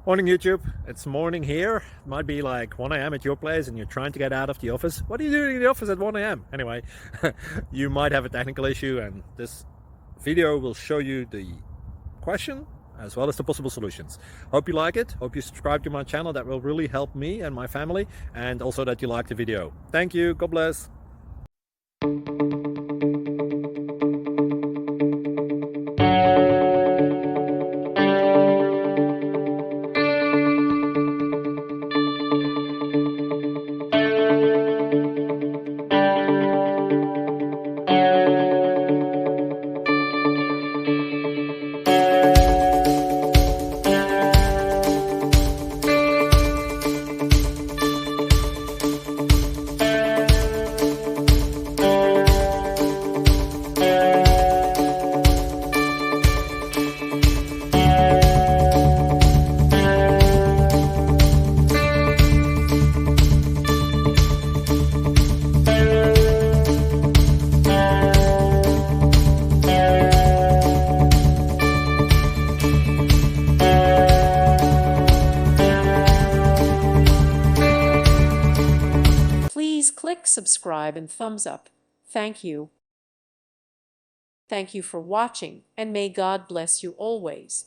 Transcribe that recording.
Morning YouTube, it's morning here. It might be like 1 a.m. at your place and you're trying to get out of the office. What are you doing in the office at 1 a.m.? Anyway, you might have a technical issue and this video will show you the question as well as the possible solutions. Hope you like it, hope you subscribe to my channel. That will really help me and my family, and also that you like the video. Thank you, God bless. Please click subscribe and thumbs up. Thank you. Thank you for watching, and may God bless you always.